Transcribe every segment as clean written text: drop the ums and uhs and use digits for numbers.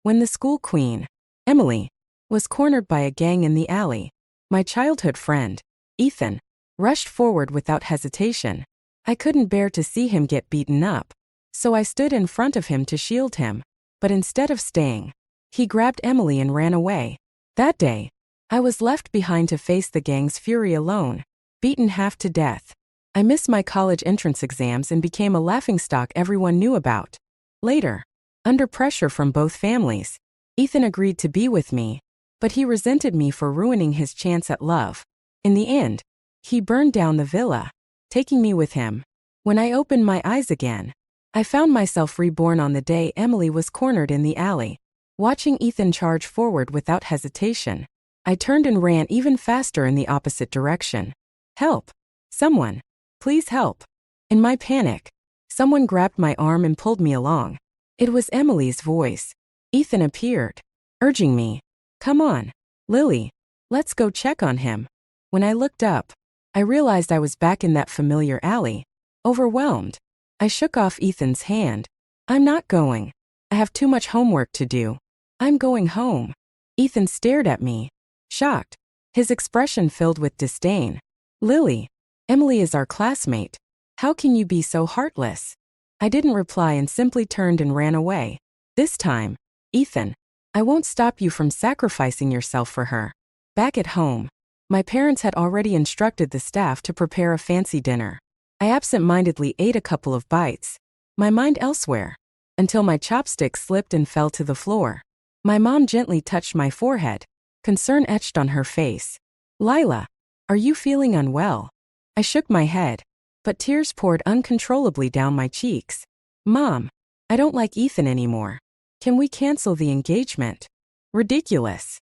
When the school queen, Emily, was cornered by a gang in the alley, my childhood friend, Ethan, rushed forward without hesitation. I couldn't bear to see him get beaten up, so I stood in front of him to shield him. But instead of staying, he grabbed Emily and ran away. That day, I was left behind to face the gang's fury alone, beaten half to death. I missed my college entrance exams and became a laughingstock everyone knew about. Later, under pressure from both families, Ethan agreed to be with me, but he resented me for ruining his chance at love. In the end, he burned down the villa, taking me with him. When I opened my eyes again, I found myself reborn on the day Emily was cornered in the alley. Watching Ethan charge forward without hesitation, I turned and ran even faster in the opposite direction. Help! Someone! Please help! In my panic, someone grabbed my arm and pulled me along. It was Emily's voice. Ethan appeared, urging me, "Come on, Lily, let's go check on him." When I looked up, I realized I was back in that familiar alley. Overwhelmed, I shook off Ethan's hand. "I'm not going. I have too much homework to do. I'm going home." Ethan stared at me, shocked, his expression filled with disdain. "Lily, Emily is our classmate. How can you be so heartless?" I didn't reply and simply turned and ran away. This time, "Ethan, I won't stop you from sacrificing yourself for her." Back at home, my parents had already instructed the staff to prepare a fancy dinner. I absent-mindedly ate a couple of bites, my mind elsewhere, until my chopstick slipped and fell to the floor. My mom gently touched my forehead, concern etched on her face. "Lila, are you feeling unwell?" I shook my head, but tears poured uncontrollably down my cheeks. "Mom, I don't like Ethan anymore. Can we cancel the engagement?" "Ridiculous."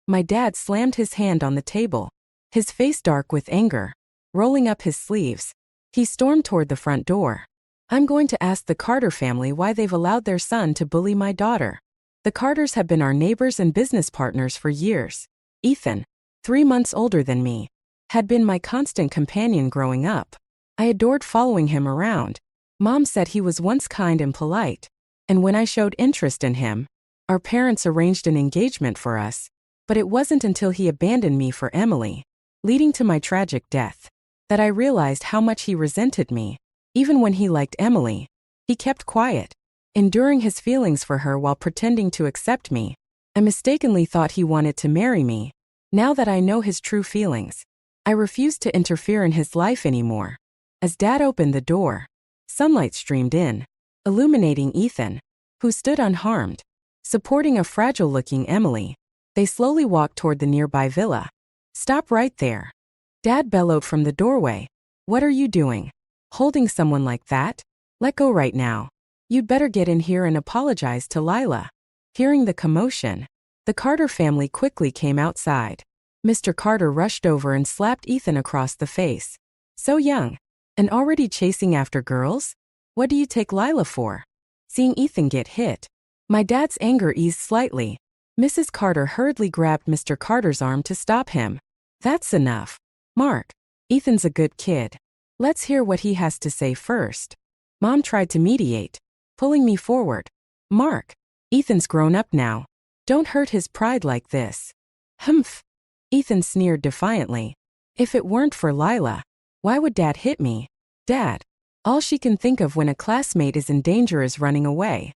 My dad slammed his hand on the table, his face dark with anger. Rolling up his sleeves, he stormed toward the front door. "I'm going to ask the Carter family why they've allowed their son to bully my daughter." The Carters have been our neighbors and business partners for years. Ethan, 3 months older than me, had been my constant companion growing up. I adored following him around. Mom said he was once kind and polite, and when I showed interest in him, our parents arranged an engagement for us. But it wasn't until he abandoned me for Emily, leading to my tragic death, that I realized how much he resented me. Even when he liked Emily, he kept quiet, enduring his feelings for her while pretending to accept me. I mistakenly thought he wanted to marry me. Now that I know his true feelings, I refuse to interfere in his life anymore. As Dad opened the door, sunlight streamed in, illuminating Ethan, who stood unharmed, supporting a fragile-looking Emily. They slowly walked toward the nearby villa. "Stop right there," Dad bellowed from the doorway. "What are you doing? Holding someone like that? Let go right now. You'd better get in here and apologize to Lila." Hearing the commotion, the Carter family quickly came outside. Mr. Carter rushed over and slapped Ethan across the face. "So young, and already chasing after girls? What do you take Lila for?" Seeing Ethan get hit, my dad's anger eased slightly. Mrs. Carter hurriedly grabbed Mr. Carter's arm to stop him. "That's enough. Mark, Ethan's a good kid. Let's hear what he has to say first." Mom tried to mediate, pulling me forward. "Mark, Ethan's grown up now. Don't hurt his pride like this." "Humph," Ethan sneered defiantly. "If it weren't for Lila, why would Dad hit me?" "Dad, all she can think of when a classmate is in danger is running away.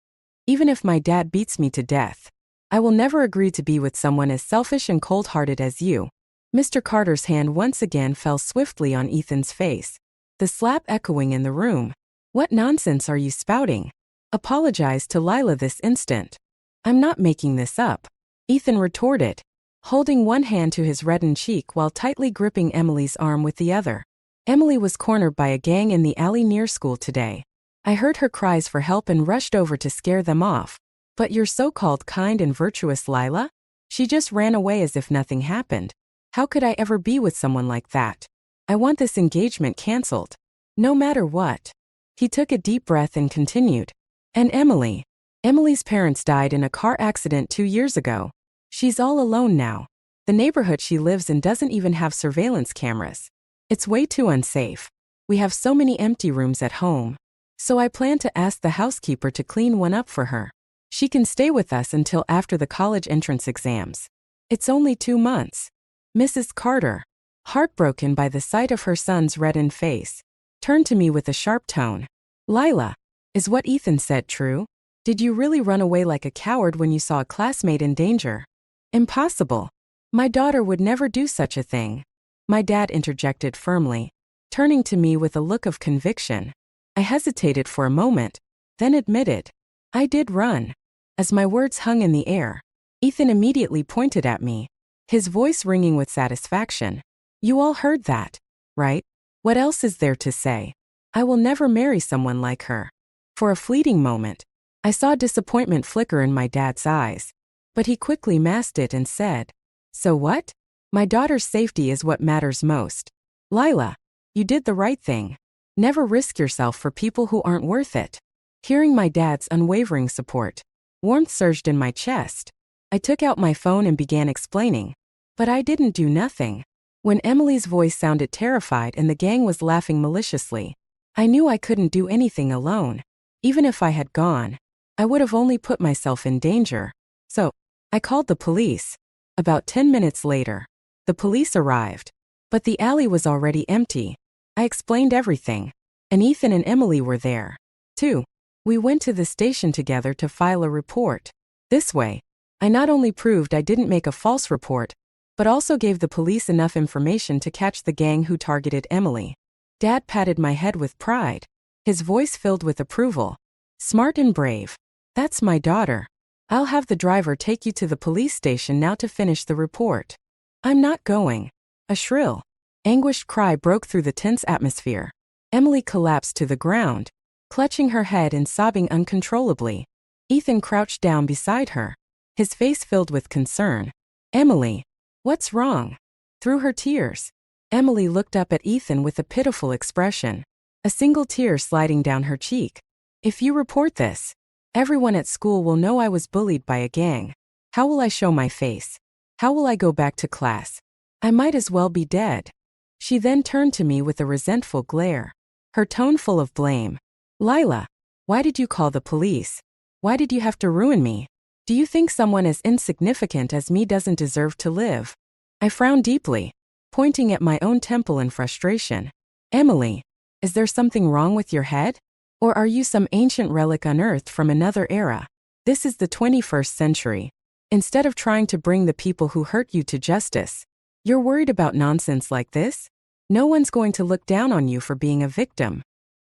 Even if my dad beats me to death, I will never agree to be with someone as selfish and cold-hearted as you." Mr. Carter's hand once again fell swiftly on Ethan's face, the slap echoing in the room. "What nonsense are you spouting? Apologize to Lila this instant." "I'm not making this up," Ethan retorted, holding one hand to his reddened cheek while tightly gripping Emily's arm with the other. "Emily was cornered by a gang in the alley near school today. I heard her cries for help and rushed over to scare them off. But your so-called kind and virtuous Lila? She just ran away as if nothing happened. How could I ever be with someone like that? I want this engagement canceled. No matter what." He took a deep breath and continued. "And Emily? Emily's parents died in a car accident 2 years ago. She's all alone now. The neighborhood she lives in doesn't even have surveillance cameras. It's way too unsafe. We have so many empty rooms at home. So I plan to ask the housekeeper to clean one up for her. She can stay with us until after the college entrance exams. It's only 2 months. Mrs. Carter, heartbroken by the sight of her son's reddened face, turned to me with a sharp tone. Lila, is what Ethan said true? Did you really run away like a coward when you saw a classmate in danger? Impossible. My daughter would never do such a thing. My dad interjected firmly, turning to me with a look of conviction. I hesitated for a moment, then admitted, I did run. As my words hung in the air, Ethan immediately pointed at me, his voice ringing with satisfaction. You all heard that, right? What else is there to say? I will never marry someone like her. For a fleeting moment, I saw disappointment flicker in my dad's eyes, but he quickly masked it and said, So what? My daughter's safety is what matters most. Lila, you did the right thing. Never risk yourself for people who aren't worth it. Hearing my dad's unwavering support, warmth surged in my chest. I took out my phone and began explaining. But I didn't do nothing. When Emily's voice sounded terrified and the gang was laughing maliciously, I knew I couldn't do anything alone. Even if I had gone, I would have only put myself in danger. So, I called the police. About 10 minutes later, the police arrived. But the alley was already empty. I explained everything. And Ethan and Emily were there, too. We went to the station together to file a report. This way, I not only proved I didn't make a false report, but also gave the police enough information to catch the gang who targeted Emily. Dad patted my head with pride, his voice filled with approval. Smart and brave. That's my daughter. I'll have the driver take you to the police station now to finish the report. I'm not going. A shrill, anguished cry broke through the tense atmosphere. Emily collapsed to the ground, clutching her head and sobbing uncontrollably. Ethan crouched down beside her, his face filled with concern. Emily, what's wrong? Through her tears, Emily looked up at Ethan with a pitiful expression, a single tear sliding down her cheek. If you report this, everyone at school will know I was bullied by a gang. How will I show my face? How will I go back to class? I might as well be dead. She then turned to me with a resentful glare, her tone full of blame. Lila, why did you call the police? Why did you have to ruin me? Do you think someone as insignificant as me doesn't deserve to live? I frowned deeply, pointing at my own temple in frustration. Emily, is there something wrong with your head? Or are you some ancient relic unearthed from another era? This is the 21st century. Instead of trying to bring the people who hurt you to justice, you're worried about nonsense like this? No one's going to look down on you for being a victim.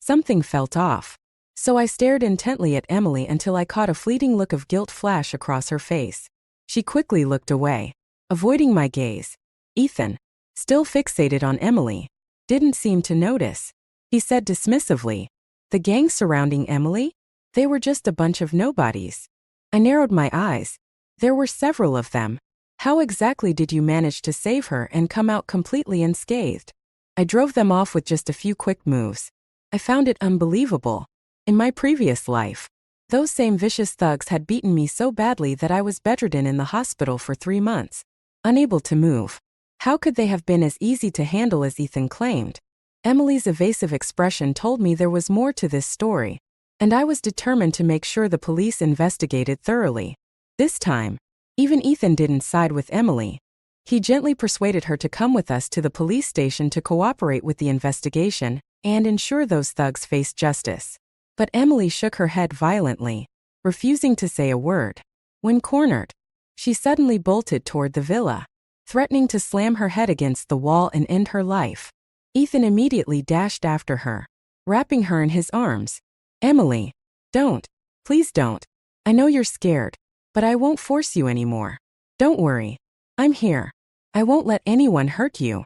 Something felt off. So I stared intently at Emily until I caught a fleeting look of guilt flash across her face. She quickly looked away, avoiding my gaze. Ethan, still fixated on Emily, didn't seem to notice. He said dismissively, The gang surrounding Emily? They were just a bunch of nobodies. I narrowed my eyes. There were several of them. How exactly did you manage to save her and come out completely unscathed? I drove them off with just a few quick moves. I found it unbelievable. In my previous life, those same vicious thugs had beaten me so badly that I was bedridden in the hospital for 3 months, unable to move. How could they have been as easy to handle as Ethan claimed? Emily's evasive expression told me there was more to this story, and I was determined to make sure the police investigated thoroughly. This time, even Ethan didn't side with Emily. He gently persuaded her to come with us to the police station to cooperate with the investigation and ensure those thugs faced justice. But Emily shook her head violently, refusing to say a word. When cornered, she suddenly bolted toward the villa, threatening to slam her head against the wall and end her life. Ethan immediately dashed after her, wrapping her in his arms. Emily, don't. Please don't. I know you're scared, but I won't force you anymore. Don't worry. I'm here. I won't let anyone hurt you.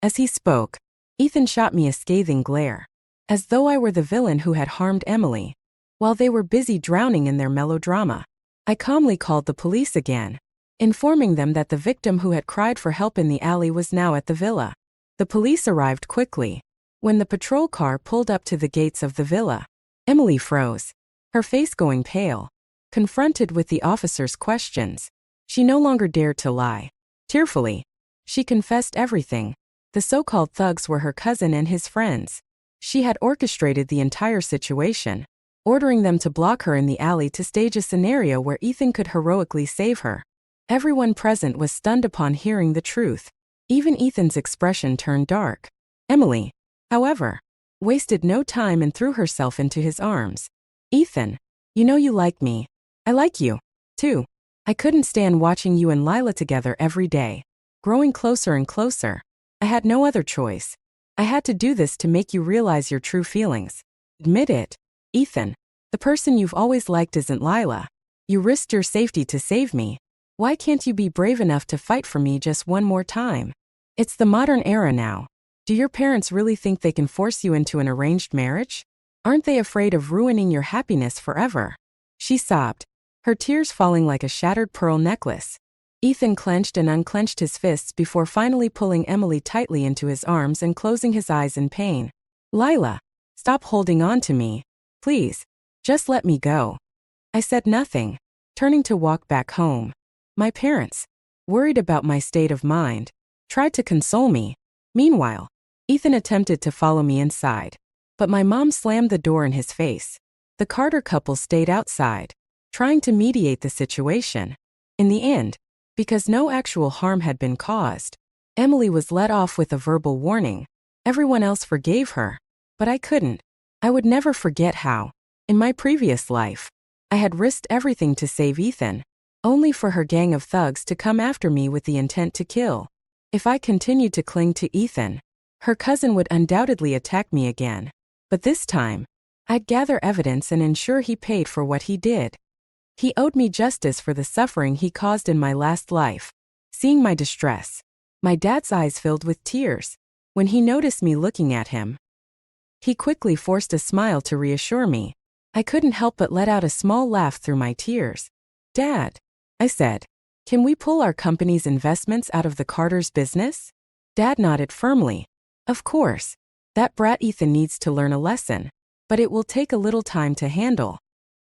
As he spoke, Ethan shot me a scathing glare, as though I were the villain who had harmed Emily. While they were busy drowning in their melodrama, I calmly called the police again, informing them that the victim who had cried for help in the alley was now at the villa. The police arrived quickly. When the patrol car pulled up to the gates of the villa, Emily froze, her face going pale. Confronted with the officer's questions, she no longer dared to lie. Tearfully, she confessed everything. The so-called thugs were her cousin and his friends. She had orchestrated the entire situation. ordering them to block her in the alley to stage a scenario where Ethan could heroically save her. Everyone present was stunned upon hearing the truth. Even Ethan's expression turned dark. Emily, however, wasted no time and threw herself into his arms. Ethan, you know you like me. I like you, too. I couldn't stand watching you and Lila together every day, growing closer and closer. I had no other choice. I had to do this to make you realize your true feelings. Admit it, Ethan. The person you've always liked isn't Lila. You risked your safety to save me. Why can't you be brave enough to fight for me just one more time? It's the modern era now. Do your parents really think they can force you into an arranged marriage? Aren't they afraid of ruining your happiness forever? She sobbed, her tears falling like a shattered pearl necklace. Ethan clenched and unclenched his fists before finally pulling Emily tightly into his arms and closing his eyes in pain. Lila, stop holding on to me. Please, just let me go. I said nothing, turning to walk back home. My parents, worried about my state of mind, tried to console me. Meanwhile, Ethan attempted to follow me inside, but my mom slammed the door in his face. The Carter couple stayed outside, trying to mediate the situation. In the end, because no actual harm had been caused, Emily was let off with a verbal warning. Everyone else forgave her, but I couldn't. I would never forget how, in my previous life, I had risked everything to save Ethan, only for her gang of thugs to come after me with the intent to kill. If I continued to cling to Ethan, her cousin would undoubtedly attack me again. But this time, I'd gather evidence and ensure he paid for what he did. He owed me justice for the suffering he caused in my last life. Seeing my distress, my dad's eyes filled with tears. When he noticed me looking at him, he quickly forced a smile to reassure me. I couldn't help but let out a small laugh through my tears. Dad, I said, can we pull our company's investments out of the Carter's business? Dad nodded firmly. Of course. That brat Ethan needs to learn a lesson, but it will take a little time to handle.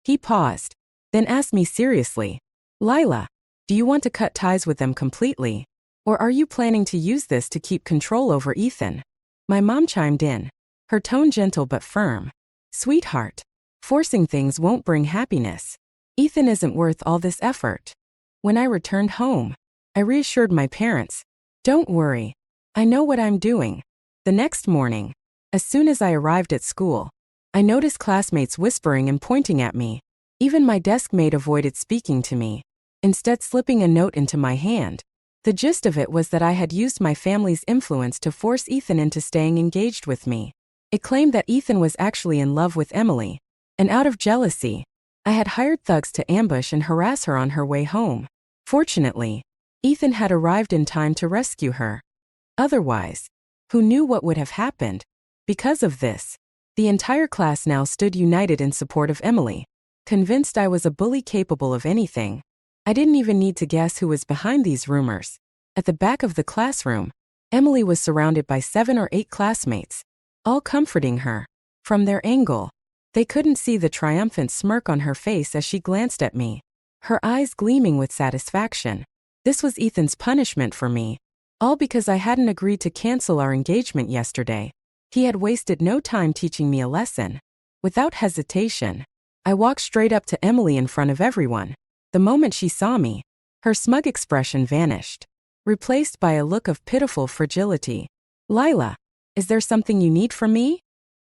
He paused, then asked me seriously, Lila, do you want to cut ties with them completely? Or are you planning to use this to keep control over Ethan? My mom chimed in, her tone gentle but firm. Sweetheart, forcing things won't bring happiness. Ethan isn't worth all this effort. When I returned home, I reassured my parents, don't worry, I know what I'm doing. The next morning, as soon as I arrived at school, I noticed classmates whispering and pointing at me. Even my desk mate avoided speaking to me, instead slipping a note into my hand. The gist of it was that I had used my family's influence to force Ethan into staying engaged with me. It claimed that Ethan was actually in love with Emily, and out of jealousy, I had hired thugs to ambush and harass her on her way home. Fortunately, Ethan had arrived in time to rescue her. Otherwise, who knew what would have happened? Because of this, the entire class now stood united in support of Emily, convinced I was a bully capable of anything. I didn't even need to guess who was behind these rumors. At the back of the classroom, Emily was surrounded by 7 or 8 classmates, all comforting her. From their angle, they couldn't see the triumphant smirk on her face as she glanced at me, her eyes gleaming with satisfaction. This was Ethan's punishment for me, all because I hadn't agreed to cancel our engagement yesterday. He had wasted no time teaching me a lesson. Without hesitation, I walked straight up to Emily in front of everyone. The moment she saw me, her smug expression vanished, replaced by a look of pitiful fragility. Lila, is there something you need from me?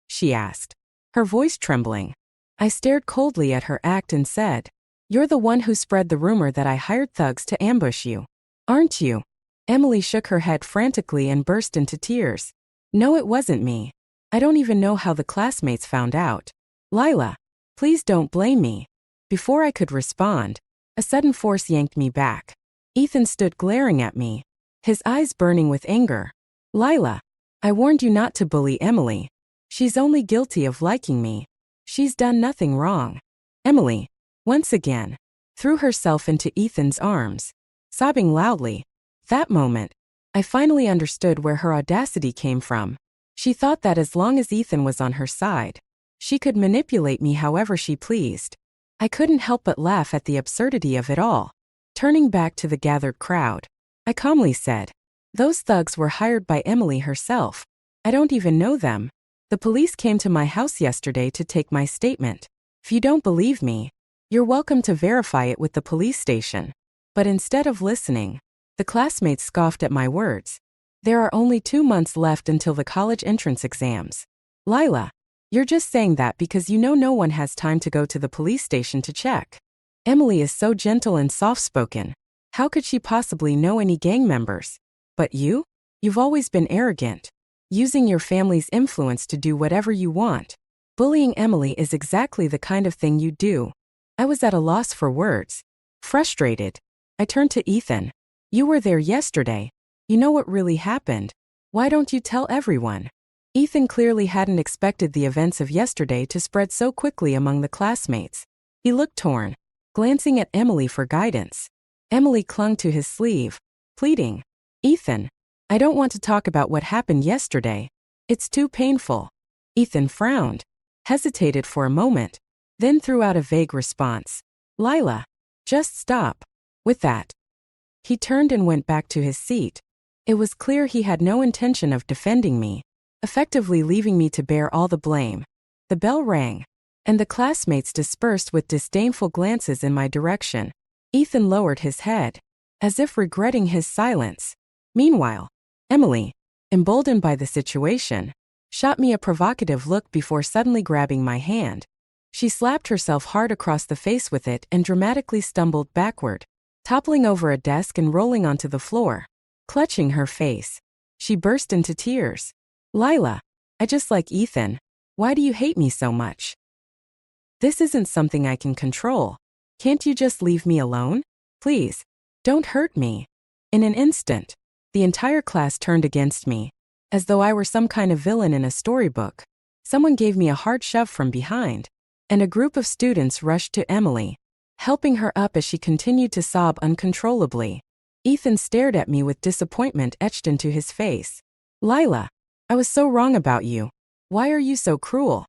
She asked, her voice trembling. I stared coldly at her act and said, you're the one who spread the rumor that I hired thugs to ambush you, aren't you? Emily shook her head frantically and burst into tears. No, it wasn't me. I don't even know how the classmates found out. Lila, please don't blame me. Before I could respond, a sudden force yanked me back. Ethan stood glaring at me, his eyes burning with anger. Lila, I warned you not to bully Emily. She's only guilty of liking me. She's done nothing wrong. Emily, once again, threw herself into Ethan's arms, sobbing loudly. That moment, I finally understood where her audacity came from. She thought that as long as Ethan was on her side, she could manipulate me however she pleased. I couldn't help but laugh at the absurdity of it all. Turning back to the gathered crowd, I calmly said, those thugs were hired by Emily herself. I don't even know them. The police came to my house yesterday to take my statement. If you don't believe me, you're welcome to verify it with the police station. But instead of listening, the classmates scoffed at my words. There are only 2 months left until the college entrance exams. Lila, you're just saying that because you know no one has time to go to the police station to check. Emily is so gentle and soft-spoken. How could she possibly know any gang members? But you? You've always been arrogant, using your family's influence to do whatever you want. Bullying Emily is exactly the kind of thing you do. I was at a loss for words. Frustrated, I turned to Ethan. You were there yesterday. You know what really happened. Why don't you tell everyone? Ethan clearly hadn't expected the events of yesterday to spread so quickly among the classmates. He looked torn, glancing at Emily for guidance. Emily clung to his sleeve, pleading, Ethan, I don't want to talk about what happened yesterday. It's too painful. Ethan frowned, hesitated for a moment, then threw out a vague response. Lila, just stop. With that, he turned and went back to his seat. It was clear he had no intention of defending me, effectively leaving me to bear all the blame. The bell rang, and the classmates dispersed with disdainful glances in my direction. Ethan lowered his head, as if regretting his silence. Meanwhile, Emily, emboldened by the situation, shot me a provocative look before suddenly grabbing my hand. She slapped herself hard across the face with it and dramatically stumbled backward, toppling over a desk and rolling onto the floor. Clutching her face, she burst into tears. Lila, I just like Ethan. Why do you hate me so much? This isn't something I can control. Can't you just leave me alone? Please, don't hurt me. In an instant, the entire class turned against me, as though I were some kind of villain in a storybook. Someone gave me a hard shove from behind, and a group of students rushed to Emily, helping her up as she continued to sob uncontrollably. Ethan stared at me with disappointment etched into his face. Lila, I was so wrong about you. Why are you so cruel?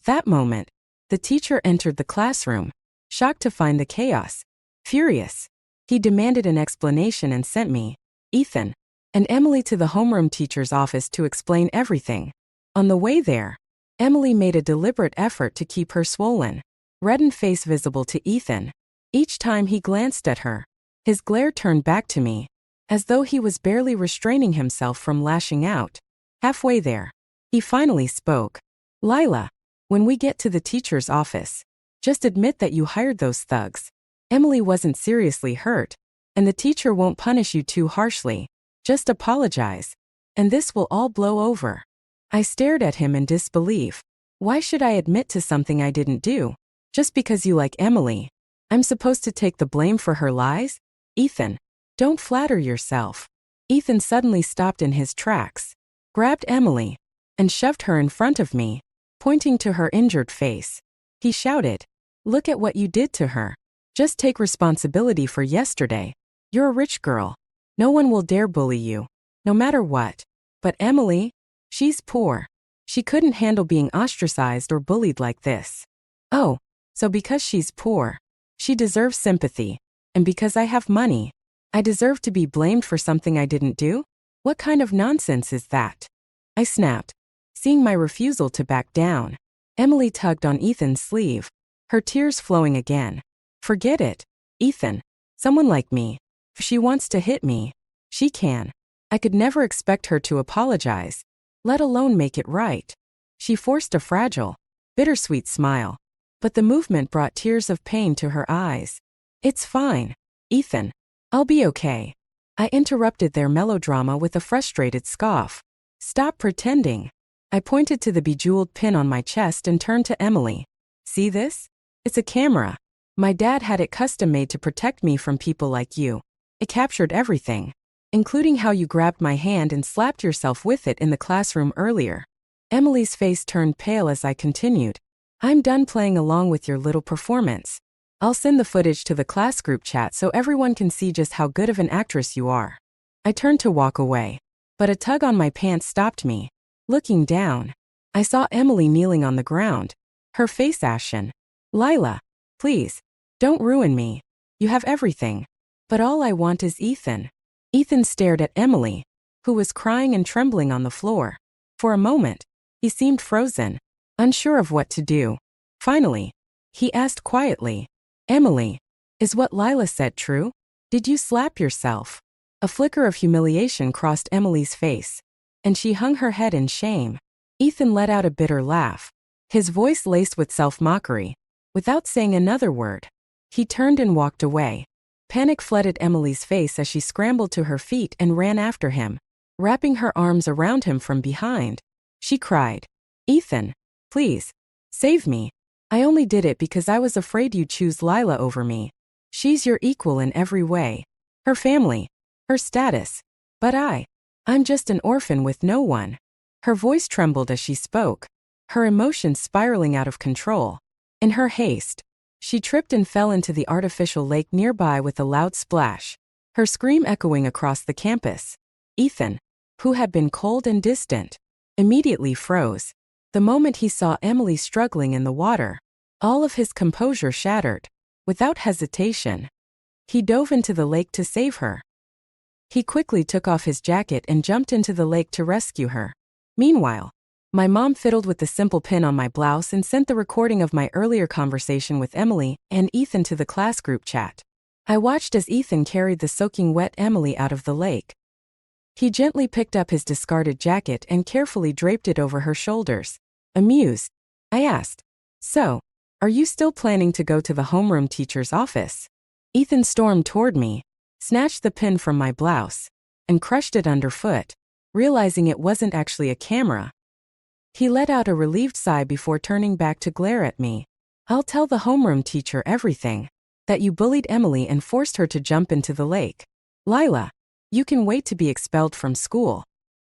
That moment, the teacher entered the classroom, shocked to find the chaos. Furious, he demanded an explanation and sent me, Ethan, and Emily to the homeroom teacher's office to explain everything. On the way there, Emily made a deliberate effort to keep her swollen, reddened face visible to Ethan. Each time he glanced at her, his glare turned back to me, as though he was barely restraining himself from lashing out. Halfway there, he finally spoke. Lila, when we get to the teacher's office, just admit that you hired those thugs. Emily wasn't seriously hurt, and the teacher won't punish you too harshly. Just apologize, and this will all blow over. I stared at him in disbelief. Why should I admit to something I didn't do? Just because you like Emily, I'm supposed to take the blame for her lies? Ethan, don't flatter yourself. Ethan suddenly stopped in his tracks, grabbed Emily, and shoved her in front of me, pointing to her injured face. He shouted, Look at what you did to her. Just take responsibility for yesterday. You're a rich girl. No one will dare bully you, no matter what. But Emily, she's poor. She couldn't handle being ostracized or bullied like this. Oh, so because she's poor, she deserves sympathy. And because I have money, I deserve to be blamed for something I didn't do? What kind of nonsense is that? I snapped, seeing my refusal to back down. Emily tugged on Ethan's sleeve, her tears flowing again. Forget it, Ethan. Someone like me, if she wants to hit me, she can. I could never expect her to apologize, let alone make it right. She forced a fragile, bittersweet smile, but the movement brought tears of pain to her eyes. It's fine, Ethan. I'll be okay. I interrupted their melodrama with a frustrated scoff. Stop pretending. I pointed to the bejeweled pin on my chest and turned to Emily. See this? It's a camera. My dad had it custom made to protect me from people like you. It captured everything, including how you grabbed my hand and slapped yourself with it in the classroom earlier. Emily's face turned pale as I continued. I'm done playing along with your little performance. I'll send the footage to the class group chat so everyone can see just how good of an actress you are. I turned to walk away, but a tug on my pants stopped me. Looking down, I saw Emily kneeling on the ground, her face ashen. Lila, please, don't ruin me. You have everything. But all I want is Ethan. Ethan stared at Emily, who was crying and trembling on the floor. For a moment, he seemed frozen, unsure of what to do. Finally, He asked quietly. Emily, is what Lila said true? Did you slap yourself? A flicker of humiliation crossed Emily's face, and she hung her head in shame. Ethan let out a bitter laugh, his voice laced with self-mockery. Without saying another word, he turned and walked away. Panic flooded Emily's face as she scrambled to her feet and ran after him, wrapping her arms around him from behind. She cried, Ethan, please, save me. I only did it because I was afraid you'd choose Lila over me. She's your equal in every way. Her family, her status. But I'm just an orphan with no one. Her voice trembled as she spoke, her emotions spiraling out of control. In her haste, she tripped and fell into the artificial lake nearby with a loud splash, her scream echoing across the campus. Ethan, who had been cold and distant, immediately froze. The moment he saw Emily struggling in the water, all of his composure shattered. Without hesitation, he dove into the lake to save her. He quickly took off his jacket and jumped into the lake to rescue her. Meanwhile, my mom fiddled with the simple pin on my blouse and sent the recording of my earlier conversation with Emily and Ethan to the class group chat. I watched as Ethan carried the soaking wet Emily out of the lake. He gently picked up his discarded jacket and carefully draped it over her shoulders. Amused, I asked, So, are you still planning to go to the homeroom teacher's office? Ethan stormed toward me, snatched the pin from my blouse, and crushed it underfoot, realizing it wasn't actually a camera. He let out a relieved sigh before turning back to glare at me. I'll tell the homeroom teacher everything. That you bullied Emily and forced her to jump into the lake. Lila, you can wait to be expelled from school.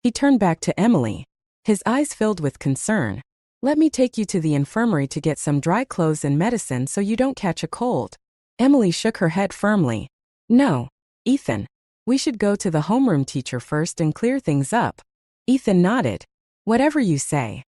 He turned back to Emily, his eyes filled with concern. Let me take you to the infirmary to get some dry clothes and medicine so you don't catch a cold. Emily shook her head firmly. No, Ethan. We should go to the homeroom teacher first and clear things up. Ethan nodded. Whatever you say.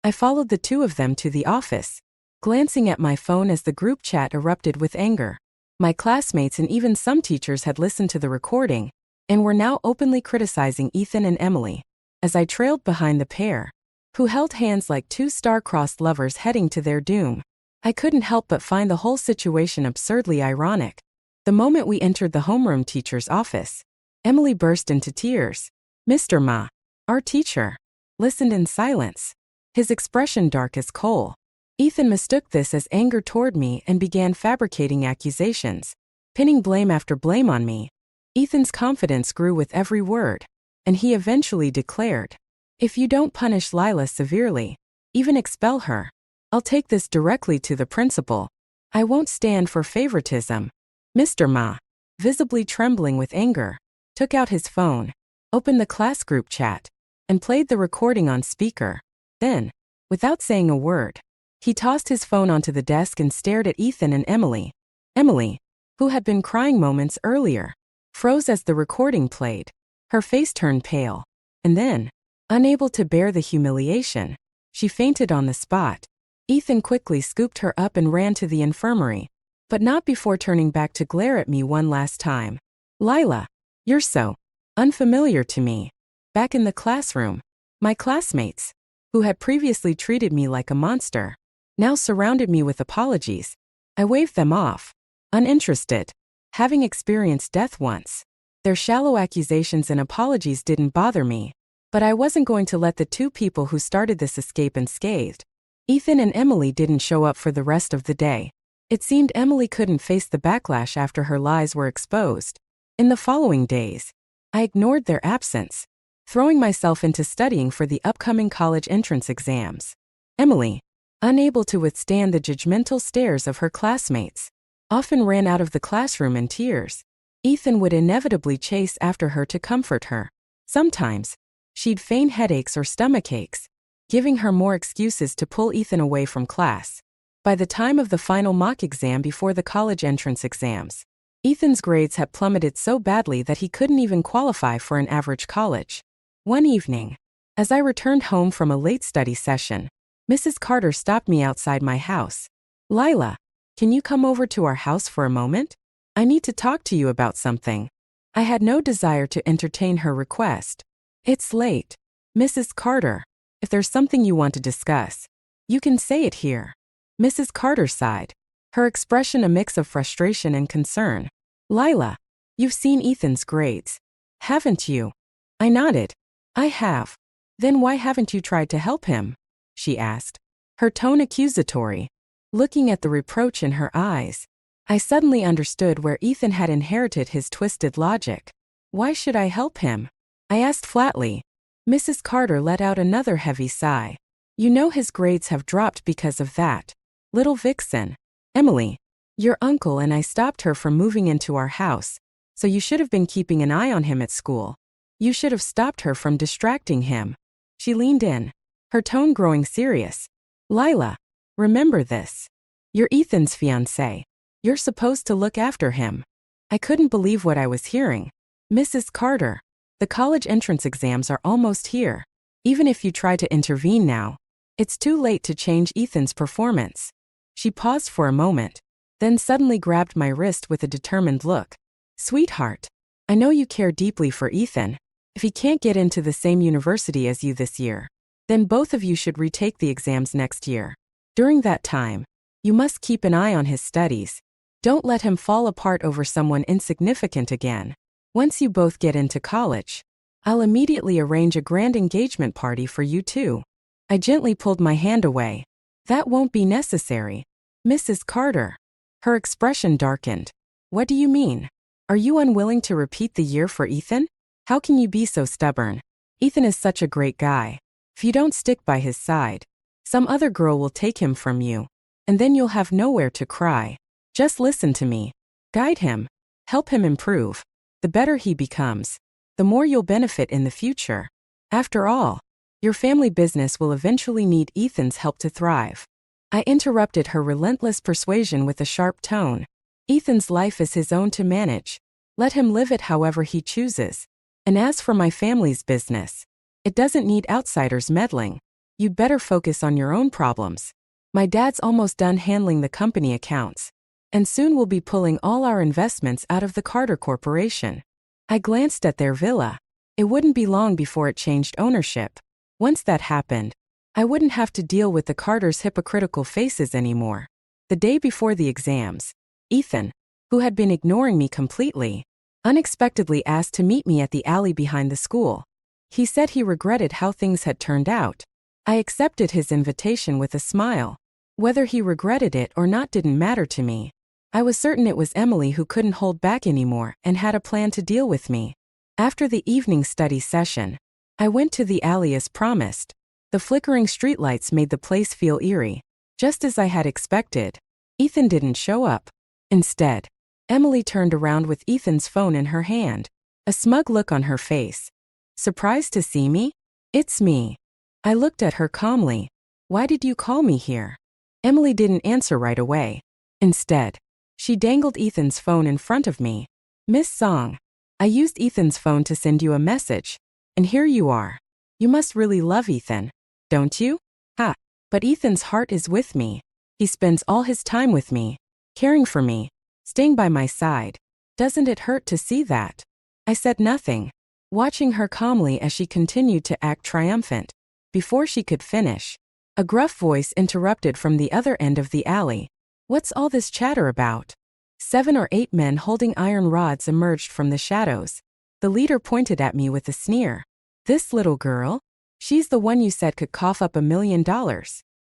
I followed the two of them to the office, glancing at my phone as the group chat erupted with anger. My classmates and even some teachers had listened to the recording, and were now openly criticizing Ethan and Emily. As I trailed behind the pair, who held hands like two star-crossed lovers heading to their doom, I couldn't help but find the whole situation absurdly ironic. The moment we entered the homeroom teacher's office, Emily burst into tears. Mr. Ma, our teacher, listened in silence, his expression dark as coal. Ethan mistook this as anger toward me and began fabricating accusations, pinning blame after blame on me. Ethan's confidence grew with every word, and he eventually declared, If you don't punish Lila severely, even expel her, I'll take this directly to the principal. I won't stand for favoritism. Mr. Ma, visibly trembling with anger, took out his phone, opened the class group chat, and played the recording on speaker. Then, without saying a word, he tossed his phone onto the desk and stared at Ethan and Emily. Emily, who had been crying moments earlier, froze as the recording played. Her face turned pale, and then, unable to bear the humiliation, she fainted on the spot. Ethan quickly scooped her up and ran to the infirmary, but not before turning back to glare at me one last time. Lila, you're so unfamiliar to me. Back in the classroom, my classmates, who had previously treated me like a monster, now surrounded me with apologies. I waved them off, uninterested. Having experienced death once, their shallow accusations and apologies didn't bother me, but I wasn't going to let the two people who started this escape unscathed. Ethan and Emily didn't show up for the rest of the day. It seemed Emily couldn't face the backlash after her lies were exposed. In the following days, I ignored their absence, throwing myself into studying for the upcoming college entrance exams. Emily, unable to withstand the judgmental stares of her classmates, often ran out of the classroom in tears. Ethan would inevitably chase after her to comfort her. Sometimes, she'd feign headaches or stomachaches, giving her more excuses to pull Ethan away from class. By the time of the final mock exam before the college entrance exams, Ethan's grades had plummeted so badly that he couldn't even qualify for an average college. One evening, as I returned home from a late study session, Mrs. Carter stopped me outside my house. Lila, can you come over to our house for a moment? I need to talk to you about something. I had no desire to entertain her request. It's late, Mrs. Carter. If there's something you want to discuss, you can say it here. Mrs. Carter sighed, her expression a mix of frustration and concern. Lila, you've seen Ethan's grades, haven't you? I nodded. I have. Then why haven't you tried to help him? She asked, her tone accusatory. Looking at the reproach in her eyes, I suddenly understood where Ethan had inherited his twisted logic. Why should I help him? I asked flatly. Mrs. Carter let out another heavy sigh. You know his grades have dropped because of that. Little vixen. Emily, your uncle and I stopped her from moving into our house, so you should have been keeping an eye on him at school. You should have stopped her from distracting him. She leaned in, her tone growing serious. Lila, remember this. You're Ethan's fiancé. You're supposed to look after him. I couldn't believe what I was hearing. Mrs. Carter, the college entrance exams are almost here. Even if you try to intervene now, it's too late to change Ethan's performance. She paused for a moment, then suddenly grabbed my wrist with a determined look. Sweetheart, I know you care deeply for Ethan. If he can't get into the same university as you this year, then both of you should retake the exams next year. During that time, you must keep an eye on his studies. Don't let him fall apart over someone insignificant again. Once you both get into college, I'll immediately arrange a grand engagement party for you two. I gently pulled my hand away. That won't be necessary. Mrs. Carter. Her expression darkened. What do you mean? Are you unwilling to repeat the year for Ethan? How can you be so stubborn? Ethan is such a great guy. If you don't stick by his side, some other girl will take him from you, and then you'll have nowhere to cry. Just listen to me. Guide him. Help him improve. The better he becomes, the more you'll benefit in the future. After all, your family business will eventually need Ethan's help to thrive. I interrupted her relentless persuasion with a sharp tone. Ethan's life is his own to manage. Let him live it however he chooses. And as for my family's business, it doesn't need outsiders meddling. You'd better focus on your own problems. My dad's almost done handling the company accounts, and soon we'll be pulling all our investments out of the Carter Corporation. I glanced at their villa. It wouldn't be long before it changed ownership. Once that happened, I wouldn't have to deal with the Carters' hypocritical faces anymore. The day before the exams, Ethan, who had been ignoring me completely, unexpectedly asked to meet me at the alley behind the school. He said he regretted how things had turned out. I accepted his invitation with a smile. Whether he regretted it or not didn't matter to me. I was certain it was Emily who couldn't hold back anymore and had a plan to deal with me. After the evening study session, I went to the alley as promised. The flickering streetlights made the place feel eerie. Just as I had expected, Ethan didn't show up. Instead, Emily turned around with Ethan's phone in her hand, a smug look on her face. Surprised to see me? It's me. I looked at her calmly. Why did you call me here? Emily didn't answer right away. Instead, she dangled Ethan's phone in front of me. Miss Song, I used Ethan's phone to send you a message, and here you are. You must really love Ethan, don't you? Ha, but Ethan's heart is with me. He spends all his time with me, caring for me, staying by my side. Doesn't it hurt to see that? I said nothing, watching her calmly as she continued to act triumphant. Before she could finish, a gruff voice interrupted from the other end of the alley. What's all this chatter about? 7 or 8 men holding iron rods emerged from the shadows. The leader pointed at me with a sneer. This little girl? She's the one you said could cough up $1 million.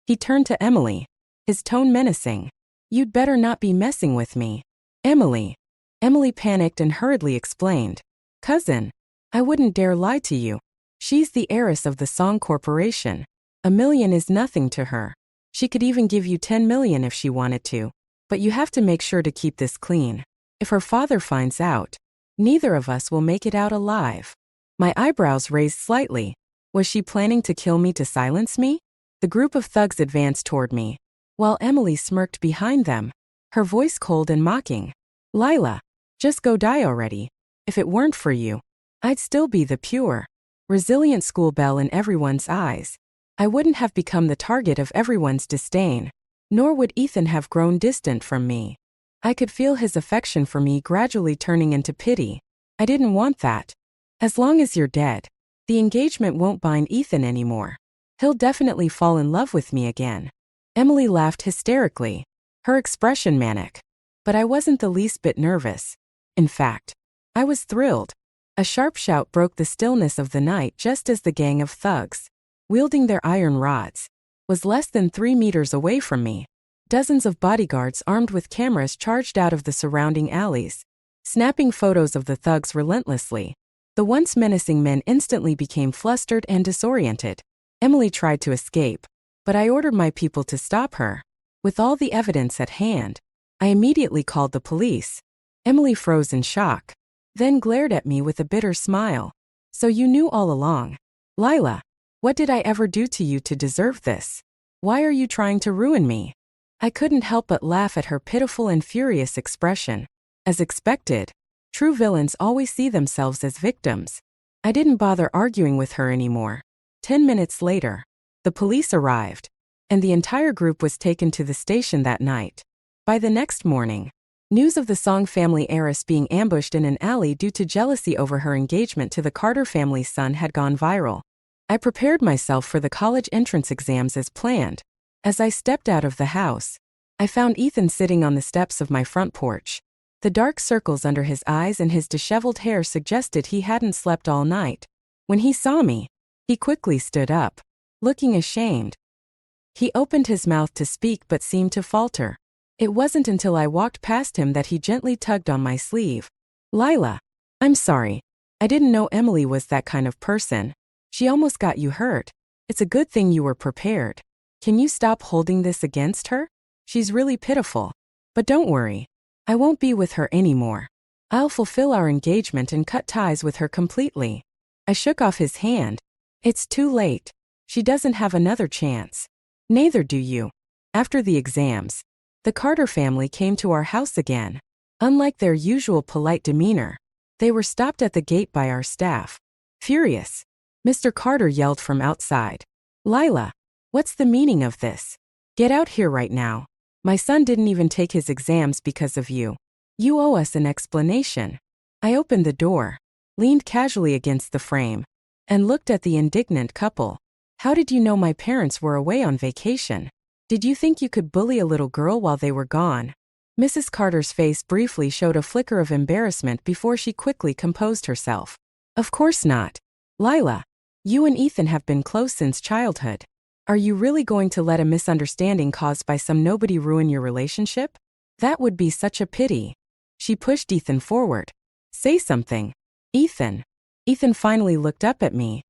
He turned to Emily, his tone menacing. You'd better not be messing with me. Emily. Emily panicked and hurriedly explained. Cousin, I wouldn't dare lie to you. She's the heiress of the Song Corporation. $1 million is nothing to her. She could even give you $10 million if she wanted to. But you have to make sure to keep this clean. If her father finds out, neither of us will make it out alive. My eyebrows raised slightly. Was she planning to kill me to silence me? The group of thugs advanced toward me, while Emily smirked behind them, her voice cold and mocking. Lila, just go die already. If it weren't for you, I'd still be the pure, resilient schoolbelle in everyone's eyes. I wouldn't have become the target of everyone's disdain, nor would Ethan have grown distant from me. I could feel his affection for me gradually turning into pity. I didn't want that. As long as you're dead, the engagement won't bind Ethan anymore. He'll definitely fall in love with me again. Emily laughed hysterically, her expression manic. But I wasn't the least bit nervous. In fact, I was thrilled. A sharp shout broke the stillness of the night just as the gang of thugs, wielding their iron rods, was less than 3 meters away from me. Dozens of bodyguards armed with cameras charged out of the surrounding alleys, snapping photos of the thugs relentlessly. The once menacing men instantly became flustered and disoriented. Emily tried to escape, but I ordered my people to stop her. With all the evidence at hand, I immediately called the police. Emily froze in shock, then glared at me with a bitter smile. So you knew all along. Lila, what did I ever do to you to deserve this? Why are you trying to ruin me? I couldn't help but laugh at her pitiful and furious expression. As expected, true villains always see themselves as victims. I didn't bother arguing with her anymore. 10 minutes later, the police arrived, and the entire group was taken to the station that night. By the next morning, news of the Song family heiress being ambushed in an alley due to jealousy over her engagement to the Carter family's son had gone viral. I prepared myself for the college entrance exams as planned. As I stepped out of the house, I found Ethan sitting on the steps of my front porch. The dark circles under his eyes and his disheveled hair suggested he hadn't slept all night. When he saw me, he quickly stood up, looking ashamed. He opened his mouth to speak but seemed to falter. It wasn't until I walked past him that he gently tugged on my sleeve. Lila, I'm sorry. I didn't know Emily was that kind of person. She almost got you hurt. It's a good thing you were prepared. Can you stop holding this against her? She's really pitiful. But don't worry. I won't be with her anymore. I'll fulfill our engagement and cut ties with her completely. I shook off his hand. It's too late. She doesn't have another chance. Neither do you. After the exams, the Carter family came to our house again. Unlike their usual polite demeanor, they were stopped at the gate by our staff. Furious, Mr. Carter yelled from outside. Lila, what's the meaning of this? Get out here right now. My son didn't even take his exams because of you. You owe us an explanation. I opened the door, leaned casually against the frame, and looked at the indignant couple. How did you know my parents were away on vacation? Did you think you could bully a little girl while they were gone? Mrs. Carter's face briefly showed a flicker of embarrassment before she quickly composed herself. Of course not. Lila, you and Ethan have been close since childhood. Are you really going to let a misunderstanding caused by some nobody ruin your relationship? That would be such a pity. She pushed Ethan forward. Say something. Ethan. Ethan finally looked up at me,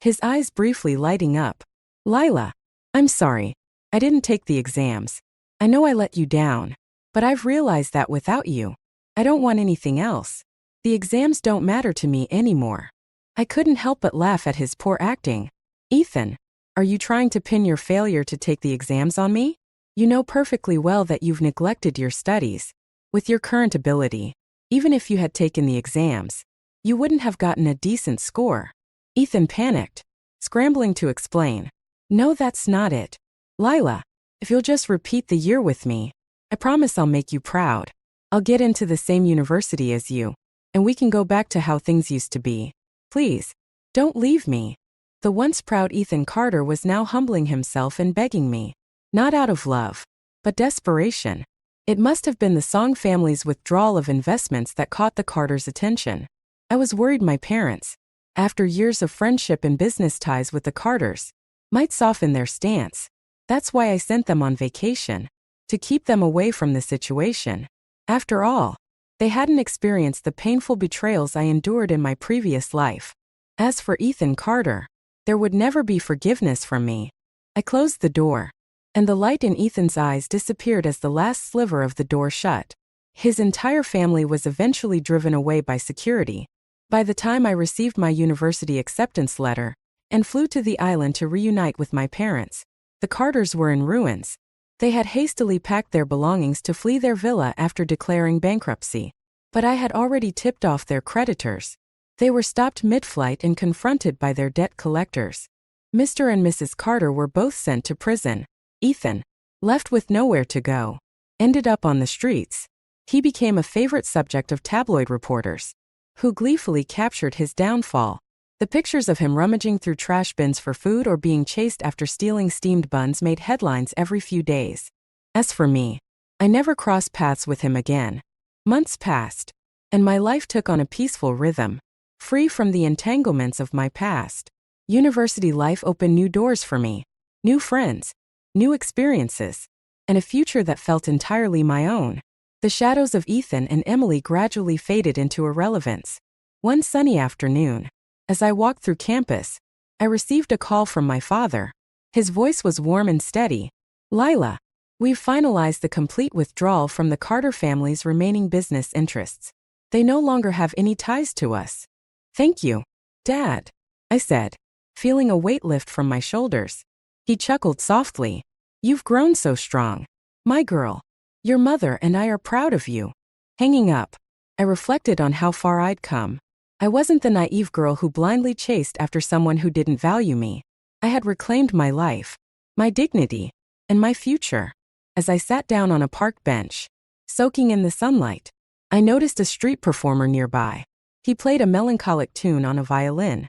his eyes briefly lighting up. Lila, I'm sorry. I didn't take the exams. I know I let you down, but I've realized that without you, I don't want anything else. The exams don't matter to me anymore. I couldn't help but laugh at his poor acting. Ethan, are you trying to pin your failure to take the exams on me? You know perfectly well that you've neglected your studies. With your current ability, even if you had taken the exams, you wouldn't have gotten a decent score. Ethan panicked, scrambling to explain. No, that's not it. Lila, if you'll just repeat the year with me, I promise I'll make you proud. I'll get into the same university as you, and we can go back to how things used to be. Please, don't leave me. The once proud Ethan Carter was now humbling himself and begging me. Not out of love, but desperation. It must have been the Song family's withdrawal of investments that caught the Carters' attention. I was worried my parents, after years of friendship and business ties with the Carters, might soften their stance. That's why I sent them on vacation, to keep them away from the situation. After all, they hadn't experienced the painful betrayals I endured in my previous life. As for Ethan Carter, there would never be forgiveness from me. I closed the door, and the light in Ethan's eyes disappeared as the last sliver of the door shut. His entire family was eventually driven away by security. By the time I received my university acceptance letter and flew to the island to reunite with my parents, the Carters were in ruins. They had hastily packed their belongings to flee their villa after declaring bankruptcy. But I had already tipped off their creditors. They were stopped mid-flight and confronted by their debt collectors. Mr. and Mrs. Carter were both sent to prison. Ethan, left with nowhere to go, ended up on the streets. He became a favorite subject of tabloid reporters, who gleefully captured his downfall. The pictures of him rummaging through trash bins for food or being chased after stealing steamed buns made headlines every few days. As for me, I never crossed paths with him again. Months passed, and my life took on a peaceful rhythm, free from the entanglements of my past. University life opened new doors for me, new friends, new experiences, and a future that felt entirely my own. The shadows of Ethan and Emily gradually faded into irrelevance. One sunny afternoon, as I walked through campus, I received a call from my father. His voice was warm and steady. "Lila, we've finalized the complete withdrawal from the Carter family's remaining business interests. They no longer have any ties to us." "Thank you, Dad," I said, feeling a weight lift from my shoulders. He chuckled softly. "You've grown so strong. My girl. Your mother and I are proud of you." Hanging up, I reflected on how far I'd come. I wasn't the naive girl who blindly chased after someone who didn't value me. I had reclaimed my life, my dignity, and my future. As I sat down on a park bench, soaking in the sunlight, I noticed a street performer nearby. He played a melancholic tune on a violin.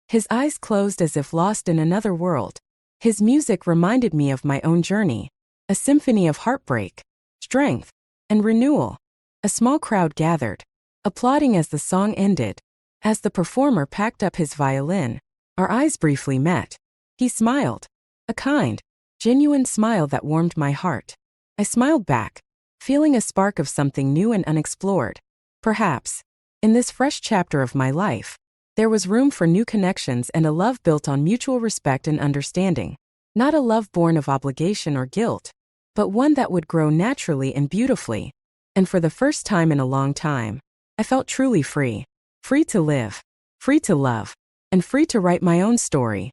His eyes closed as if lost in another world. His music reminded me of my own journey, a symphony of heartbreak, strength, and renewal. A small crowd gathered, applauding as the song ended. As the performer packed up his violin, our eyes briefly met. He smiled, a kind, genuine smile that warmed my heart. I smiled back, feeling a spark of something new and unexplored. Perhaps, in this fresh chapter of my life, there was room for new connections and a love built on mutual respect and understanding. Not a love born of obligation or guilt, but one that would grow naturally and beautifully. And for the first time in a long time, I felt truly free. Free to live, free to love, and free to write my own story.